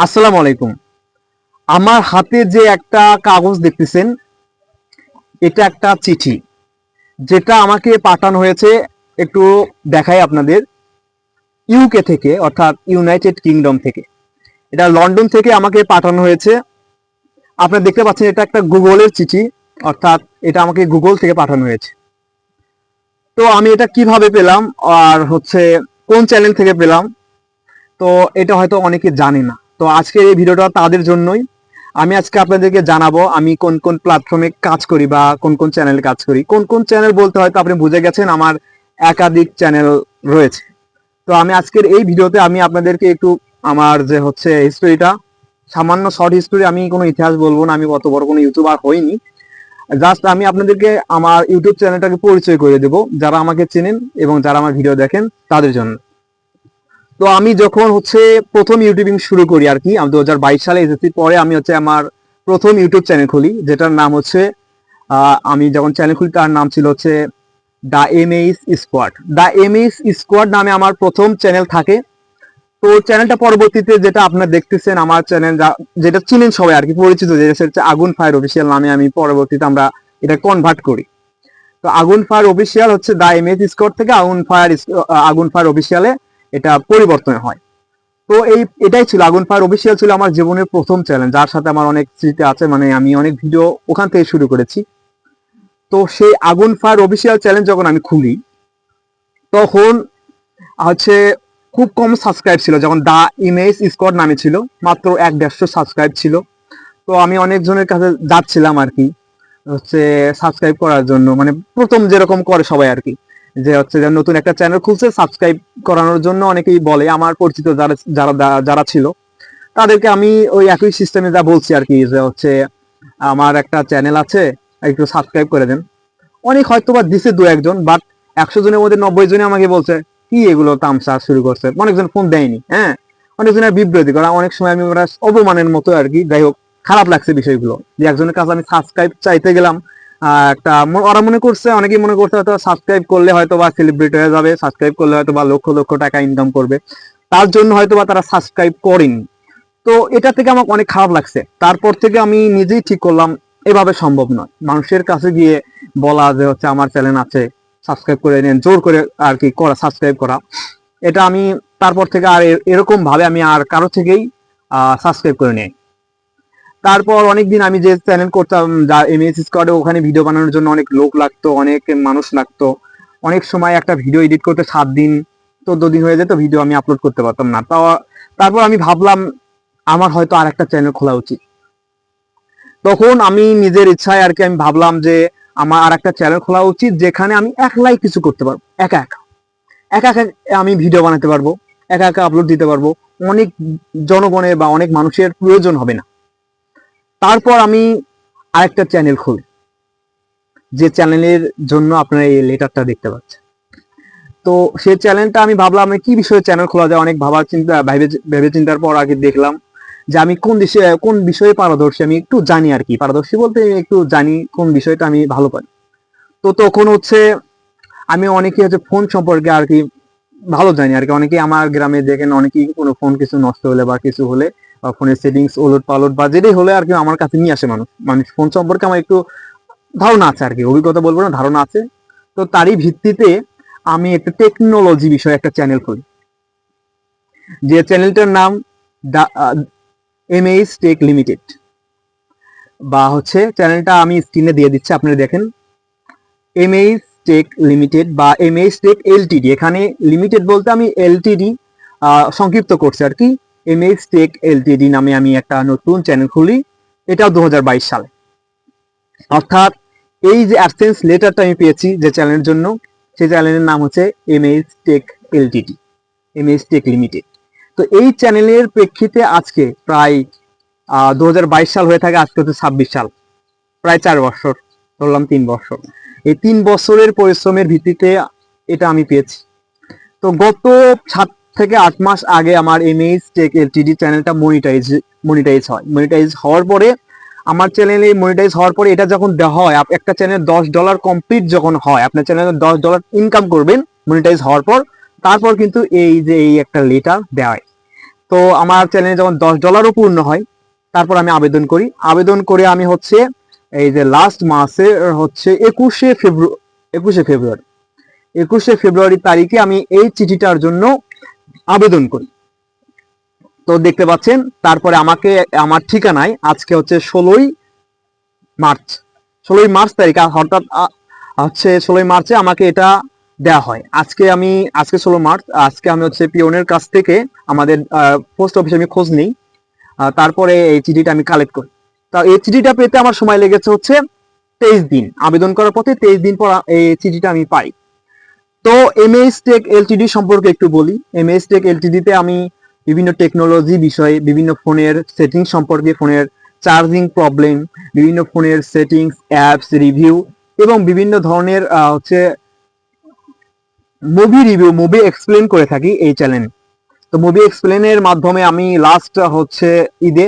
আসসালামু আলাইকুম। আমার হাতে যে একটা কাগজ দেখতেছেন, এটা একটা চিঠি, যেটা আমাকে পাঠানো হয়েছে। একটু দেখাই আপনাদের। ইউকে থেকে, অর্থাৎ ইউনাইটেড কিংডম থেকে। এটা লন্ডন থেকে আমাকে পাঠানো হয়েছে। আপনারা দেখতে পাচ্ছেন এটা একটা গুগলের চিঠি, অর্থাৎ এটা আমাকে গুগল থেকে পাঠানো হয়েছে। তো আমি এটা কিভাবে পেলাম, আর কোন চ্যানেল থেকে পেলাম, তো এটা হয়তো অনেকে জানে না। তো আজকের এই ভিডিওটা তাদের জন্যই। আমি আজকে আপনাদেরকে জানাবো আমি কোন কোন প্ল্যাটফর্মে কাজ করি বা কোন কোন চ্যানেলে কাজ করি। কোন কোন চ্যানেল বলতে হয়তো আপনি বুঝে গেছেন, আমার একাধিক চ্যানেল রয়েছে। তো আমি আজকের এই ভিডিওতে আমি আপনাদেরকে একটু আমার যে হিস্টোরিটা, সামান্য শর্ট হিস্টোরি, আমি কোনো ইতিহাস বলবো না, আমি অত বড় কোনো ইউটিউবার হইনি। জাস্ট আমি আপনাদেরকে আমার ইউটিউব চ্যানেলটাকে পরিচয় করে দেবো, যারা আমাকে চেনেন এবং যারা আমার ভিডিও দেখেন তাদের জন্য। তো আমি যখন প্রথম ইউটিউবিং শুরু করি আর কি, আমি 2022 সালে এসএসসির পরে আমি আমার প্রথম ইউটিউব চ্যানেল খুলি, যেটার নাম আমি যখন চ্যানেল খুলি তার নাম ছিল the MH squad. The MH squad নামে আমার প্রথম চ্যানেল থাকে। তো চ্যানেলটা পরবর্তীতে যেটা আপনারা দেখতেছেন, আমার চ্যানেল যেটা চিনেন সবাই আর কি, পরিচিত, যেটা হচ্ছে আগুন ফায়ার অফিসিয়াল নামে আমি পরবর্তীতে আমরা এটা কনভার্ট করি। তো আগুন fire official the MH squad থেকে আগুন ফায়ার অফিসিয়ালে এটা পরিবর্তন হয়। তো এটাই ছিল, আগুন ফায়ার অফিসিয়াল ছিল আমার জীবনের প্রথম চ্যানেল, যার সাথে আমার অনেক স্মৃতি আছে, মানে আমি অনেক ভিডিও ওখান থেকে শুরু করেছি। তো সেই আগুন ফায়ার অফিসিয়াল চ্যানেল যখন আমি খুলি, তখন হচ্ছে খুব কম সাবস্ক্রাইব ছিল। যখন দা ইমেজ স্কোয়াড নামে ছিল, মাত্র 150 সাবস্ক্রাইব ছিল। তো আমি অনেকজনের কাছে যাচ্ছিলাম আর কি, সাবস্ক্রাইব করার জন্য, মানে প্রথম যেরকম করে সবাই আর কি, যে যে নতুন একটা চ্যানেল খুলছে, সাবস্ক্রাইব করানোর জন্য অনেকেই বলে। আমার পরিচিত যারা যারা যারা ছিল, তাদেরকে আমি ওই একই সিস্টেমে যা বলছি আর কি, যে আমার একটা চ্যানেল আছে, একটু সাবস্ক্রাইব করে দেন। অনেক হয়তো বা দিছে দু একজন, বাট 100 জনের মধ্যে 90 জনে আমাকে বলছে কি এগুলো তামসা শুরু করছে। অনেকজন ফোন দেয়নি, হ্যাঁ, অনেকজনের বিব্রতি করা, অনেক সময় আমি ওরা অপমানের মতো আর কি। যাই হোক, খারাপ লাগছে বিষয়গুলো, যে একজনের কাছে আমি সাবস্ক্রাইব চাইতে গেলাম। ওরা মনে করছে, অনেকেই মনে করছে হয়তো সাবস্ক্রাইব করলে হয়তো বা সেলিব্রিটি হয়ে যাবে, সাবস্ক্রাইব করলে হয়তো বা লক্ষ লক্ষ টাকা ইনকাম করবে, তার জন্য হয়তো বা তারা সাবস্ক্রাইব করেনি। তো এটা থেকে আমার অনেক খারাপ লাগছে। তারপর থেকে আমি নিজেই ঠিক করলাম, এভাবে সম্ভব নয় মানুষের কাছে গিয়ে বলা যে আমার চ্যানেল আছে, সাবস্ক্রাইব করে নেন, জোর করে আর কি করা, সাবস্ক্রাইব করা। এটা আমি তারপর থেকে আর এরকম ভাবে আমি আর কারো থেকেই সাবস্ক্রাইব করে নিই। তারপর অনেকদিন আমি যে চ্যানেল করতাম, যা এমএস স্কোয়াডে, ওখানে ভিডিও বানানোর জন্য অনেক লোক লাগতো, অনেক মানুষ লাগতো। অনেক সময় একটা ভিডিও এডিট করতে 7 দিন 14 দিন হয়ে যেত, ভিডিও আমি আপলোড করতে পারতাম না। তারপর আমি ভাবলাম আমার হয়তো আর একটা চ্যানেল খোলা উচিত। তখন আমি নিজের ইচ্ছায় আর কি আমি ভাবলাম যে আমার আর একটা চ্যানেল খোলা উচিত, যেখানে আমি একলাই কিছু করতে পারবো, একা একা একা একা আমি ভিডিও বানাতে পারবো, একা একা আপলোড দিতে পারবো, অনেক জনগণের বা অনেক মানুষের প্রয়োজন হবে না। তারপর আমি আরেকটা চ্যানেল খুলি, যে চ্যানেলের জন্য আপনারা এই লেটারটা দেখতে পাচ্ছেন। তো সেই চ্যানেলটা আমি ভাবলাম আমি কি বিষয়ে চ্যানেল খোলা যায়। অনেক ভাবার চিন্তা, ভেবে চিন্তার পর আগে দেখলাম যে আমি কোন বিষয়ে পারদর্শী, আমি একটু জানি আর কি, পারদর্শী বলতে একটু জানি কোন বিষয়টা আমি ভালো পারি। তো তখন আমি অনেকে ফোন সম্পর্কে আর কি ভালো জানি আর কি। অনেকে আমার গ্রামে দেখেন, অনেকেই কোনো ফোন কিছু নষ্ট হলে বা কিছু হলে, বা ফোনের সেটিংস ওলট পালট বা যেটাই হলে আর কি আমার কাছে নিয়ে আসে মানুষ। মানুষ ফোন সম্পর্কে আমার একটু ধারণা আছে আর কি, অভিজ্ঞতা বলবো না, ধারণা আছে। তো তারই ভিত্তিতে আমি একটা টেকনোলজি বিষয়ে একটা চ্যানেল খুলি, যে চ্যানেলটার নাম দা এমএইচ টেক লিমিটেড, বা চ্যানেলটা আমি স্ক্রিনে দিয়ে দিচ্ছি, আপনারা দেখেন। এমএইচ টেক লিমিটেড বা এমএইচ টেক এলটিডি, এখানে লিমিটেড বলতে আমি এলটিডি সংক্ষিপ্ত করছি আর কি। এমএইচ টেক এলটিডি নামে আমি একটা নতুন চ্যানেল খুলি, এটাও 2022 সালে। অর্থাৎ এই যে অ্যাডসেন্স লেটারটা আমি পেয়েছি যে চ্যানেলের জন্য, সেই চ্যানেলের নাম MH tech LTD, MH tech limited. তো এই চ্যানেলের প্রেক্ষিতে আজকে প্রায় 2022 সাল হয়ে থাকে, আজকে 26 সাল, প্রায় 4 বছর, ধরলাম 3 বছর। এই 3 বছরের পরিশ্রমের ভিত্তিতে এটা আমি পেয়েছি। তো গত 7 থেকে 8 মাস আগে আমার এমএইচ টেক এলটিডি চ্যানেলটা মনিটাইজ হয়। মনিটাইজ হওয়ার পরে আমার চ্যানেলে মনিটাইজ হওয়ার পরে এটা যখন দেওয়া হয়, একটা চ্যানেল $10 কমপ্লিট যখন হয়, আপনার চ্যানেলে $10 ইনকাম করবেন মনিটাইজ হওয়ার পর, তারপর কিন্তু এই যে এই একটা লেটার দেওয়া হয়। তো আমার চ্যানেলে যখন $10 পূর্ণ হয় তারপর আমি আবেদন করি, আবেদন করে আমি হচ্ছে এই যে লাস্ট মাসে হচ্ছে 21শে ফেব্রুয়ারি তারিখে আমি এই চিঠিটার জন্য আবেদন করি। তো দেখতে পাচ্ছেন তারপরে আমাকে আমার ঠিকানায় আজকে হচ্ছে 16ই মার্চ তারিখ, অর্থাৎ হচ্ছে 16ই মার্চে আমাকে এটা দেওয়া হয়। আজকে 16 মার্চ, আজকে আমি হচ্ছে পিওনের কাছ থেকে আমাদের পোস্ট অফিসে আমি খোঁজ নিই, তারপরে এই চিঠিটা আমি কালেক্ট করি। তা এই চিঠিটা পেতে আমার সময় লেগেছে হচ্ছে 23 দিন, আবেদন করার পথে 23 দিন পর এই চিঠিটা আমি পাই। তো এমএএস টেক এলটিডি সম্পর্কে একটু বলি। এমএএস টেক এলটিডিতে আমি বিভিন্ন টেকনোলজি বিষয়ে, বিভিন্ন ফোনের সেটিংস সম্পর্কে, ফোনের চার্জিং প্রবলেম, বিভিন্ন ফোনের সেটিংস, অ্যাপস রিভিউ এবং বিভিন্ন ধরনের হচ্ছে মুভি রিভিউ, মুভি এক্সপ্লেন করে থাকি এই চ্যানেলে। তো মুভি এক্সপ্লেনের মাধ্যমে আমি লাস্ট হচ্ছে ঈদে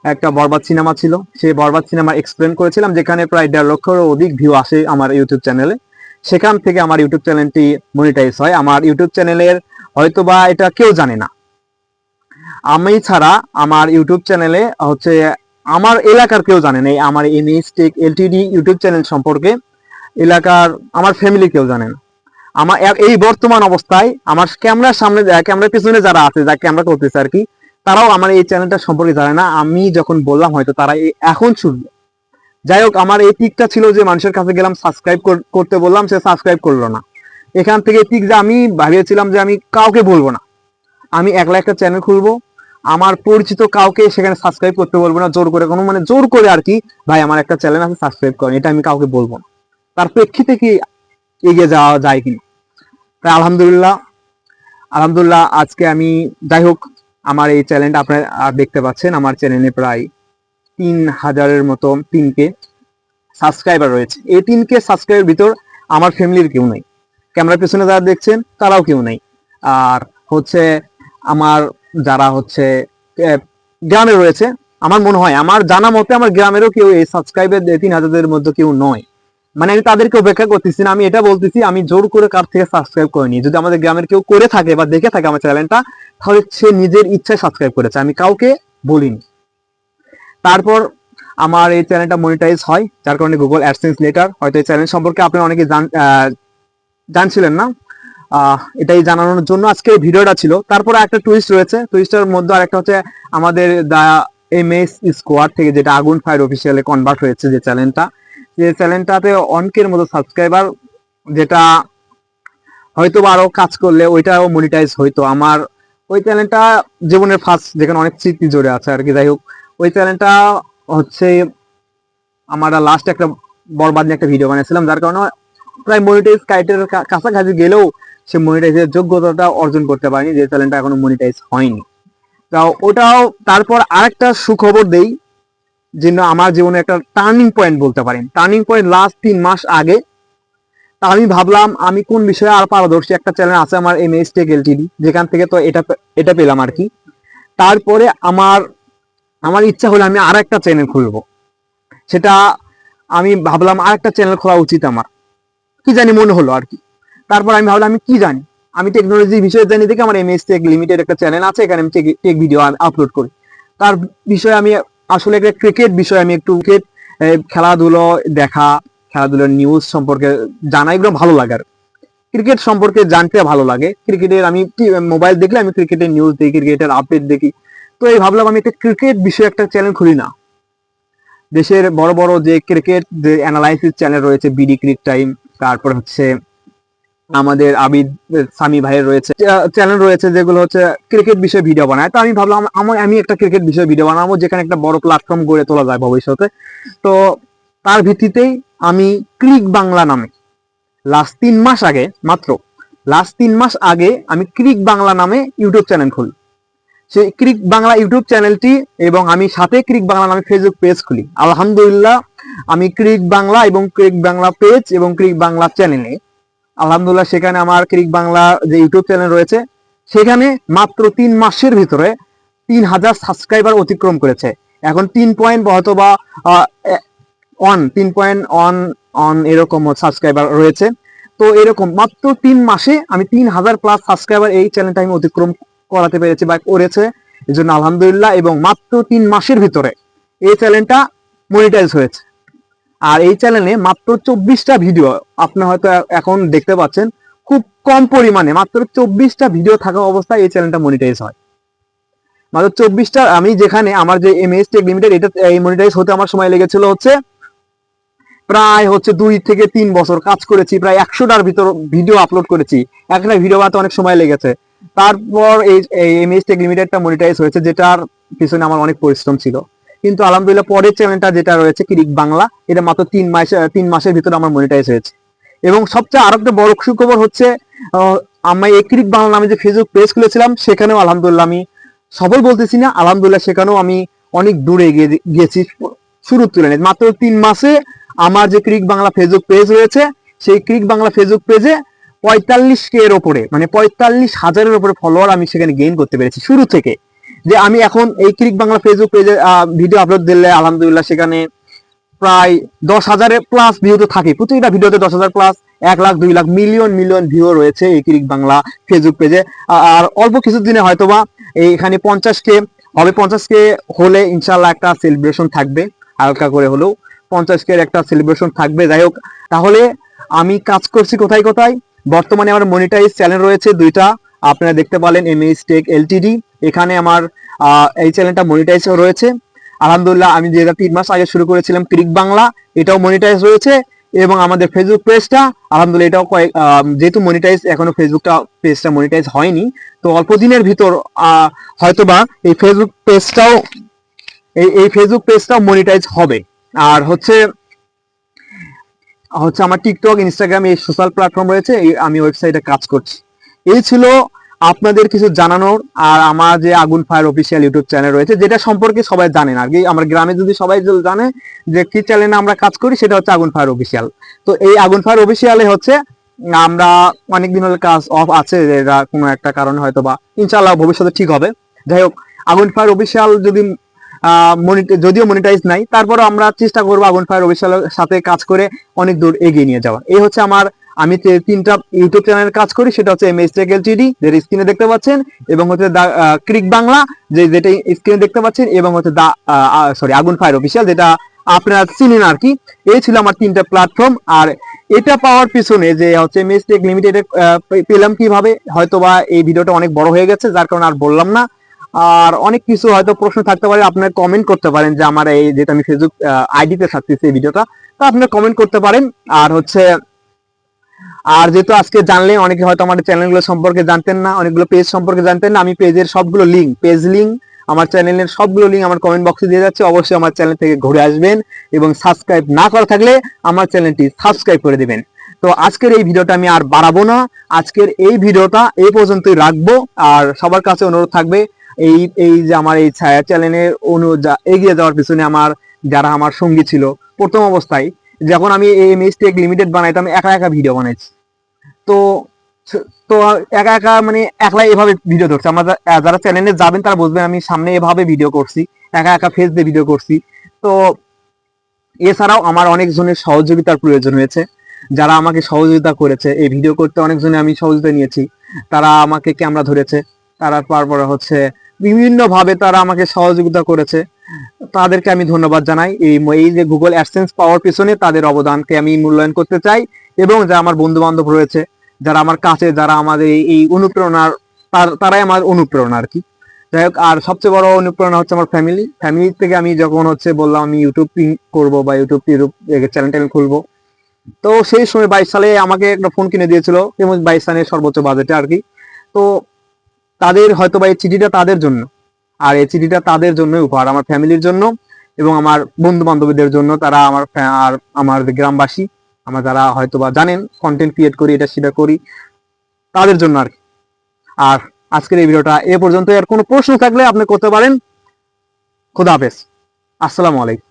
একটা বরবাদ সিনেমা ছিল, সেই বরবাদ সিনেমা এক্সপ্লেন করেছিলাম, যেখানে প্রায় 1.5 লক্ষেরও অধিক ভিউ আসে আমার ইউটিউব চ্যানেলে। সেখান থেকে আমার ইউটিউব চ্যানেলটি মনিটাইজ হয়। আমার ইউটিউব চ্যানেলের হয়তোবা এটা কেউ জানে না, আমি ছাড়া আমার ইউটিউব চ্যানেলে হচ্ছে আমার এলাকার কেউ জানে না আমার এমএএস টেক এলটিডি ইউটিউব চ্যানেল সম্পর্কে। এলাকার আমার ফ্যামিলি কেউ জানে না। আমার এই বর্তমান অবস্থায় আমার ক্যামেরার সামনে, ক্যামেরার পিছনে যারা আছে, যা ক্যামেরা করতেছে আর কি, তারাও আমার এই চ্যানেলটা সম্পর্কে জানে না। আমি যখন বললাম হয়তো তারা এখন শুনবে। যাই হোক, আমার এই টিকটা ছিল যে মানুষের কাছে গেলাম, সাবস্ক্রাইব করতে বললাম, সে সাবস্ক্রাইব করলো না। এখান থেকে টিক যে আমি ভাবিয়েছিলাম যে আমি কাউকে বলবো না, আমি একলা একটা চ্যানেল খুলবো, আমার পরিচিত কাউকে সেখানে সাবস্ক্রাইব করতে বলবো না, জোর করে কোনো মানে জোর করে আর কি, ভাই আমার একটা চ্যানেল আছে সাবস্ক্রাইব করেন, এটা আমি কাউকে বলবো না। তার প্রেক্ষিতে কি এগিয়ে যাওয়া যায় কিনা। তাই আলহামদুলিল্লাহ আজকে আমি, যাই হোক, আমার এই চ্যানেলটা আপনারা দেখতে পাচ্ছেন, আমার চ্যানেলে প্রায় 3000-এর মতো 3K সাবস্ক্রাইবার রয়েছে। এই 3K সাবস্ক্রাইবার ভিতর আমার ফ্যামিলির কেউ নাই, ক্যামেরার পিছনে যারা দেখছেন তারাও কেউ নাই। আর হচ্ছে আমার যারা হচ্ছে গ্রামে রয়েছে, আমার মনে হয়, আমার জানা মতে আমার গ্রামেরও কেউ এই সাবস্ক্রাইবার 3000-এর মধ্যে কেউ নয়। মানে আমি তাদেরকে অপেক্ষা করতেছি না, আমি এটা বলতেছি আমি জোর করে কার থেকে সাবস্ক্রাইব করিনি। যদি আমাদের গ্রামের কেউ করে থাকে বা দেখে থাকে আমার চ্যানেলটা, তাহলে সে নিজের ইচ্ছায় সাবস্ক্রাইব করেছে, আমি কাউকে বলিনি। তারপর আমার এই চ্যানেলটা মনিটাইজ হয়, যার কারণে গুগল অ্যাডসেন্স লেটার, হয়তো এই চ্যানেল সম্পর্কে আপনারা অনেকে জানছিলেন না, এটাই জানানোর জন্য আজকে ভিডিওটা ছিল। তারপরে একটা টুইস্ট রয়েছে, টুইস্টের মধ্যে আরেকটা হচ্ছে আমাদের দা এমএস স্কোয়াড থেকে যেটা আগুন ফায়ার অফিসিয়ালে কনভার্ট হয়েছে যে চ্যানেলটাতে অনেকের মতো সাবস্ক্রাইবার, যেটা হয়তো আরো কাজ করলে ওইটাও মনিটাইজ হইতো। আমার ওই চ্যানেলটা জীবনের ফার্স্ট, যেখানে অনেক স্মৃতি জড়ে আছে আর কি। যাই হোক, ওই চ্যানেলটা হচ্ছে আমরা লাস্ট একটা বরবাদ নিয়ে একটা ভিডিও বানিয়েছিলাম, যার কারণে প্রায় মনিটাইজ ক্রাইটেরিয়ার কাছাকাছি গেলেও সে মনিটাইজের যোগ্যতাটা অর্জন করতে পারেনি, যে চ্যানেলটা এখনো মনিটাইজ হয়নি। তাও ওটাও, তারপর আরেকটা সুখবর দেই, যে আমার জীবনে একটা টার্নিং পয়েন্ট বলতে পারেন, টার্নিং পয়েন্ট লাস্ট 3 মাস আগে। তা আমি ভাবলাম আমি কোন বিষয়ে আর পারদর্শী, একটা চ্যানেল আছে আমার এমএএস টেক এলটিডি, যেখান থেকে তো এটা পেলাম আর কি। তারপরে আমার ইচ্ছা হলো আমি আর একটা চ্যানেল খুলবো। সেটা আমি ভাবলাম আর একটা চ্যানেল খোলা উচিত আমার, কি জানি মনে হলো আর কি। তারপর আমি ভাবলাম আমি কি জানি, আমি টেকনোলজি বিষয়ে জানি দেখে আমার এমএএস টেক লিমিটেড একটা চ্যানেল আছে, এখানে আমি টেক ভিডিও আপলোড করি। তার বিষয়ে আমি আসলে একটা ক্রিকেট বিষয়ে আমি একটু খেলাধুলো দেখা, খেলাধুলার নিউজ সম্পর্কে জানা, এগুলো ভালো লাগে। আর ক্রিকেট সম্পর্কে জানতে ভালো লাগে, ক্রিকেটের আমি মোবাইল দেখলে আমি ক্রিকেটের নিউজ দেখি, ক্রিকেটের আপডেট দেখি। তো এই ভাবলাম আমি একটা ক্রিকেট বিষয়ে একটা চ্যানেল খুলি না। দেশের বড় বড় যে ক্রিকেট যে অ্যানালাইসিস চ্যানেল রয়েছে, বিডি ক্রিক টাইম, তারপর হচ্ছে আমাদের আবিদ সামি ভাইয়ের রয়েছে চ্যানেল রয়েছে, যেগুলো হচ্ছে ক্রিকেট বিষয়ে ভিডিও বানায়। তো আমি ভাবলাম আমি একটা ক্রিকেট বিষয়ে ভিডিও বানাবো, যেখানে একটা বড় প্ল্যাটফর্ম গড়ে তোলা যায় ভবিষ্যতে। তো তার ভিত্তিতেই আমি ক্রিক বাংলা নামে লাস্ট 3 মাস আগে আমি ক্রিক বাংলা নামে ইউটিউব চ্যানেল খুলি। সেই ক্রিক বাংলা ইউটিউব চ্যানেলটি এবং আমি সাথে ক্রিক বাংলা নামে ফেসবুক পেজ খুলি। আলহামদুলিল্লাহ আমি ক্রিক বাংলা এবং ক্রিক বাংলা পেজ এবং ক্রিক বাংলা চ্যানেলে, আলহামদুলিল্লাহ সেখানে আমার ক্রিক বাংলা যে ইউটিউব চ্যানেল রয়েছে, সেখানে মাত্র 3 মাসের ভিতরে 3000 সাবস্ক্রাইবার অতিক্রম করেছে। এখন 3 পয়েন্ট হয়তো বা 3.1 এরকম সাবস্ক্রাইবার রয়েছে। তো এরকম মাত্র 3 মাসে আমি 3000+ সাবস্ক্রাইবার এই চ্যানেলটা আমি অতিক্রম করাতে পেরেছি বা করেছে। এই জন্য আলহামদুলিল্লাহ। এবং মাত্র 3 মাসের ভিতরে এই চ্যানেলটা মনিটাইজ হয়েছে। আর এই চ্যানেলে মাত্র 24টা ভিডিও আপনি হয়তো এখন দেখতে পাচ্ছেন, খুব কম পরিমাণে মাত্র 24টা ভিডিও থাকা অবস্থায় এই চ্যানেলটা মনিটাইজ হয়। মাত্র 24টা। আমি যেখানে আমার যে এমএস টেক লিমিটেড, এটা এই মনিটাইজ হতে আমার সময় লেগেছিল হচ্ছে প্রায় 2 থেকে 3 বছর কাজ করেছি, প্রায় 100টার ভিতর ভিডিও আপলোড করেছি, একটা ভিডিও বানাতে অনেক সময় লেগেছে। তারপর এই এমএস টেক লিমিটেডটা মনিটাইজ হয়েছে, যেটার পিছনে আমার অনেক পরিশ্রম ছিল। কিন্তু আলহামদুলিল্লাহ পরের চ্যানেলটা যেটা রয়েছে ক্রিক বাংলা, এটা মাত্র 3 মাসের ভিতরে আমার মনিটাইজ হয়েছে। এবং সবচেয়ে আরো একটা বড় সুখবর হচ্ছে, আমি এই ক্রিক বাংলা নামে যে ফেসবুক পেজ খুলেছিলাম, সেখানেও আলহামদুলিল্লাহ আমি সফল বলতেছি না, আলহামদুলিল্লাহ সেখানেও আমি অনেক দূরে গিয়েছি শুরুর তুলনায়। মাত্র 3 মাসে আমার যে ক্রিক বাংলা ফেসবুক পেজ রয়েছে, সেই ক্রিক বাংলা ফেসবুক পেজে 45K এর ওপরে, মানে 45,000-এর উপরে ফলোয়ার আমি সেখানে গেইন করতে পেরেছি শুরু থেকে। যে আমি এখন এই ক্রিক বাংলা ফেসবুক পেজে ভিডিও আপলোড দিলে আলহামদুলিল্লাহ সেখানে প্রায় 10,000-এর প্লাস ভিউ তো থাকে, প্রতিটা ভিডিওতে 10,000 plus, 1 lakh 2 lakh million million view রয়েছে এই ক্রিক বাংলা ফেসবুক পেজে। আর অল্প কিছু দিনে হয়তোবা এইখানে 50K হবে। 50K হলে ইনশাল্লাহ একটা সেলিব্রেশন থাকবে, হালকা করে হলেও 50K এর একটা সেলিব্রেশন থাকবে। যাই হোক, তাহলে আমি কাজ করছি কোথায় কোথায়। বর্তমানে আমার মনিটাইজ চ্যানেল রয়েছে 2টা, আপনারা দেখতে পারেন এমএস টেক এলটিডি, এখানে আমার এই চ্যানেলটা মনিটাইজ রয়েছে আলহামদুলিল্লাহ। আমি যেটা 3 মাস আগে শুরু করেছিলাম ক্রিক বাংলা, এটাও মনিটাইজ রয়েছে। এবং আমাদের ফেসবুক পেজটা আলহামদুলিল্লাহ এটাও যেহেতু মনিটাইজ, এখনো ফেসবুকটা পেজটা মনিটাইজ হয়নি, তো অল্প দিনের ভিতর হয়তোবা এই ফেসবুক পেজটাও ফেসবুক পেজটাও মনিটাইজ হবে। আর হচ্ছে আমার টিকটক, ইনস্টাগ্রাম এই সোশ্যাল প্ল্যাটফর্ম রয়েছে, আমি ওয়েবসাইটে কাজ করছি। এই ছিল আপনাদের কিছু জানানোর। আর আমার যে আগুন ফায়ার অফিসিয়াল ইউটিউব চ্যানেল রয়েছে, যেটা সম্পর্কে সবাই জানেন আর কি, আমার গ্রামে যদি সবাই জানে যে কি চ্যানেলে আমরা কাজ করি, সেটা হচ্ছে আগুন ফায়ার অফিসিয়াল। তো এই আগুন ফায়ার অফিসিয়ালে হচ্ছে আমরা অনেকদিন হলে কাজ অফ আছে, যেটা কোনো একটা কারণে হয়তো বা ইনশাআল্লাহ ভবিষ্যতে ঠিক হবে। যাই হোক, আগুন ফায়ার অফিসিয়াল যদিও মনিটাইজ নাই, তারপরে আমরা চেষ্টা করবো আগুন ফায়ার অফিসিয়ালের সাথে কাজ করে অনেক দূর এগিয়ে নিয়ে যাওয়া। এই হচ্ছে আমি 3টা ইউটিউব চ্যানেল কাজ করি, সেটা হচ্ছে এমএস টেক এলটিডি যেটা স্ক্রিনে দেখতে পাচ্ছেন, এবং হচ্ছে ক্রিক বাংলা যেটা স্ক্রিনে দেখতে পাচ্ছেন, এবং হচ্ছে আগুন ফায়ার অফিসিয়াল, যেটা আপনারা চিনেন আর কি। এই ছিল আমার 3টা প্ল্যাটফর্ম। আর এটা পাওয়ার পিছনে যে হচ্ছে এমএস টেক লিমিটেড পেলাম কিভাবে, হয়তোবা এই ভিডিওটা অনেক বড় হয়ে গেছে, যার কারণে আর বললাম না। আর অনেক কিছু হয়তো প্রশ্ন থাকতে পারে, আপনারা কমেন্ট করতে পারেন যে আমার এই যেটা আমি ফেসবুক আইডিতে থাকতেছি এই ভিডিওটা, তো আপনারা কমেন্ট করতে পারেন। আর যেহেতু আজকে জানলে, অনেকে হয়তো আমার চ্যানেলগুলো সম্পর্কে জানতেন না, অনেকগুলো পেজ সম্পর্কে জানতেন না, আমি পেজের সবগুলো লিঙ্ক, পেজ লিঙ্ক, আমার চ্যানেলের সবগুলো লিঙ্ক আমার কমেন্ট বক্সে দিয়ে যাচ্ছে। অবশ্যই আমার চ্যানেল থেকে ঘুরে আসবেন, এবং সাবস্ক্রাইব না করা থাকলে আমার চ্যানেলটি সাবস্ক্রাইব করে দিবেন। তো আজকের এই ভিডিওটা আমি আর বাড়াবো না, আজকের এই ভিডিওটা এই পর্যন্তই রাখবো। আর সবার কাছে অনুরোধ থাকবে, এই যে আমার এই ছায়া চ্যানেলের এগিয়ে যাওয়ার পিছনে যারা আমার সঙ্গী ছিল প্রথম অবস্থায়, যখন আমি এই এমএস টেক লিমিটেড বানাইতাম, একা একা ভিডিও বানাইছি। তো তো একা একা মানে একলাই এভাবে ভিডিও ধরছি। আমরা যারা চ্যানেলে যাবেন তারা বুঝবেন আমি সামনে এভাবে ভিডিও করছি, একা একা ফেস দিয়ে ভিডিও করছি। তো এছাড়াও আমার অনেকজনের সহযোগিতার প্রয়োজন হয়েছে, যারা আমাকে সহযোগিতা করেছে এই ভিডিও করতে, অনেকজনে আমি সহযোগিতা নিয়েছি, তারা আমাকে ক্যামেরা ধরেছে, তারপরে হচ্ছে বিভিন্ন ভাবে তারা আমাকে সহযোগিতা করেছে, তাদেরকে আমি ধন্যবাদ জানাই। এই যে গুগল অ্যাডসেন্স পাওয়ার পিছনে তাদের অবদানকে আমি মূল্যায়ন করতে চাই। এবং যারা আমার বন্ধু বান্ধব রয়েছে, যারা আমার কাছে, যারা আমাদের এই অনুপ্রেরণার, তারাই আমার অনুপ্রেরণা আর কি। যাই হোক, আর সবচেয়ে বড় অনুপ্রেরণা হচ্ছে আমার ফ্যামিলি থেকে আমি যখন বললাম আমি ইউটিউব করবো বা ইউটিউব চ্যানেল খুলবো, তো সেই সময় 22 সালে আমাকে একটা ফোন কিনে দিয়েছিল, এবং 22 সালের সর্বোচ্চ বাজেটে আর কি। তো তাদের হয়তো বা এই চিঠিটা তাদের জন্য, আর এই চিঠিটা তাদের জন্য উপহার, আমার ফ্যামিলির জন্য এবং আমার বন্ধু বান্ধবীদের জন্য, তারা আর আমার গ্রামবাসী, আমার যারা হয়তো বা জানেন কন্টেন্ট ক্রিয়েট করি, এটা সেটা করি, তাদের জন্য আর কি। আর আজকের এই ভিডিওটা এ পর্যন্ত। আর কোনো প্রশ্ন থাকলে আপনি করতে পারেন। খোদা হাফেজ, আসসালামু আলাইকুম।